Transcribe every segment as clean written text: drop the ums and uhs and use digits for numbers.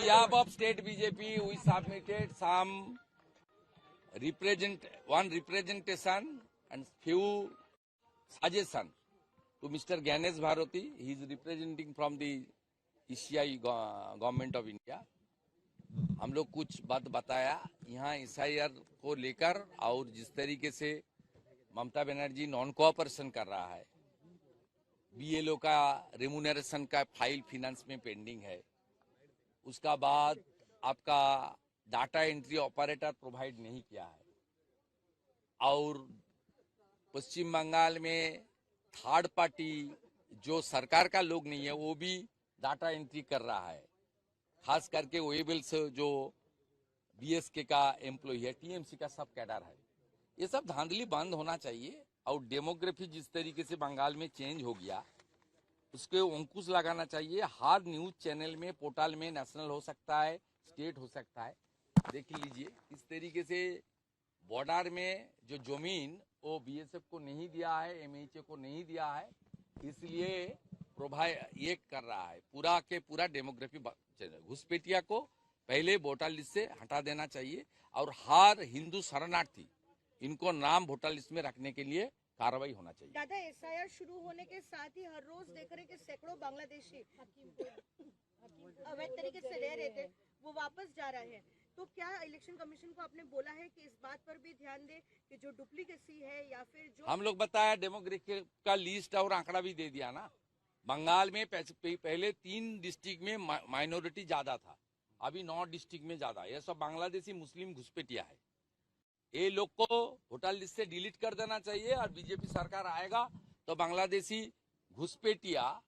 behalf of state BJP, we submitted some representation and few suggestions to Mr. Ganesh Bharati. He is representing from the ECI government of India. हम लोग कुछ बात बताया यहाँ SIR को लेकर, और जिस तरीके से ममता बनर्जी नॉन कोऑपरेशन कर रहा है, BLO का रेमुनरेशन का फाइल फिनेंस में पेंडिंग है, उसका बाद आपका डाटा एंट्री ऑपरेटर प्रोवाइड नहीं किया है, और पश्चिम बंगाल में थर्ड पार्टी जो सरकार का लोग नहीं है वो भी डाटा एंट्री कर रहा है, खास करके वेबल्स जो BSK का एम्प्लॉय है, TMC का सब कैडर है। ये सब धांधली बंद होना चाहिए, और डेमोग्राफी जिस तरीके से बंगाल में चेंज हो गया उसके अंकुश लगाना चाहिए। हर न्यूज चैनल में, पोर्टल में नेशनल हो सकता है, स्टेट हो सकता है। देख लीजिए इस तरीके से बॉर्डर में जो जमीन वो BSF को नहीं दिया है, MHA को नहीं दिया है, इसलिए प्रोवाइड ये कर रहा है। पूरा के पूरा डेमोग्राफी घुसपैठिया को पहले वोटर लिस्ट से हटा देना चाहिए, और हर हिंदू शरणार्थी इनको नाम वोटर लिस्ट में रखने के लिए कार्रवाई होना चाहिए। दादा, SIR शुरू होने के साथ ही हर रोज देख रहे कि सैकड़ों बांग्लादेशी अवैध तरीके से रह रहे थे, वो वापस जा रहे हैं, तो क्या इलेक्शन कमीशन को आपने बोला है कि इस बात पर भी ध्यान दे कि जो डुप्लीकेसी है या फिर जो हम लोग बताया डेमोग्राफी का लिस्ट और आंकड़ा भी दे दिया ना। बंगाल में पहले 3 डिस्ट्रिक्ट में माइनॉरिटी ज्यादा था, अभी 9 डिस्ट्रिक्ट में ज्यादा। ये सब बांग्लादेशी मुस्लिम घुसपैठिया है, ये लोग को वोटर लिस्ट से डिलीट कर देना चाहिए, और बीजेपी सरकार आएगा तो बांग्लादेशी घुसपैठिया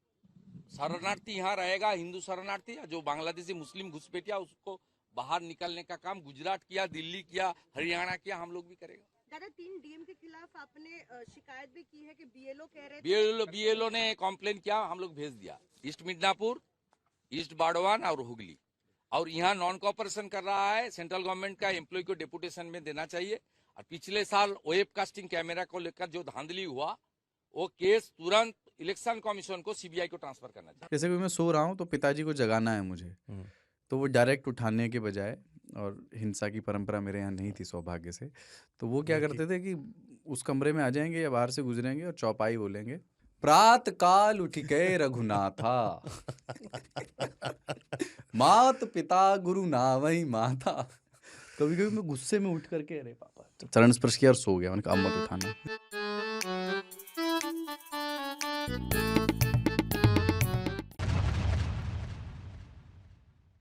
शरणार्थी यहाँ रहेगा, हिंदू शरणार्थी, जो बांग्लादेशी मुस्लिम घुसपैठिया उसको बाहर निकलने का काम गुजरात किया, दिल्ली किया, हरियाणा किया, हम लोग भी करेगा। दादा, 3 DM के खिलाफ आपने शिकायत भी की है कि BLO कह रहे थे, BLO ने कॉम्प्लेन किया, हम लोग भेज दिया ईस्ट मिदनापुर, ईस्ट बाड़वान और हुगली, और यहाँ नॉन कोऑपरेशन कर रहा है। सेंट्रल गवर्नमेंट का एम्प्लॉय को डेपुटेशन में देना चाहिए, और पिछले साल वेब कास्टिंग कैमरा को लेकर जो धांधली हुआ वो केस तुरंत इलेक्शन कमीशन को, CBI को ट्रांसफर करना चाहिए। जैसे कि मैं सो रहा हूँ तो पिताजी को जगाना है मुझे, तो वो डायरेक्ट उठाने के बजाय, और हिंसा की परंपरा मेरे यहाँ नहीं थी सौभाग्य से, तो वो क्या करते थे कि उस कमरे में आ जाएंगे या बाहर से गुजरेंगे और चौपाई बोलेंगे, प्रात काल उठ के रघुनाथा मात पिता गुरु नावई माता। कभी कभी मैं गुस्से में उठ करके अरे पापा, चरण स्पर्श किया और सो गया। मैंने कहा अब मत उठाना।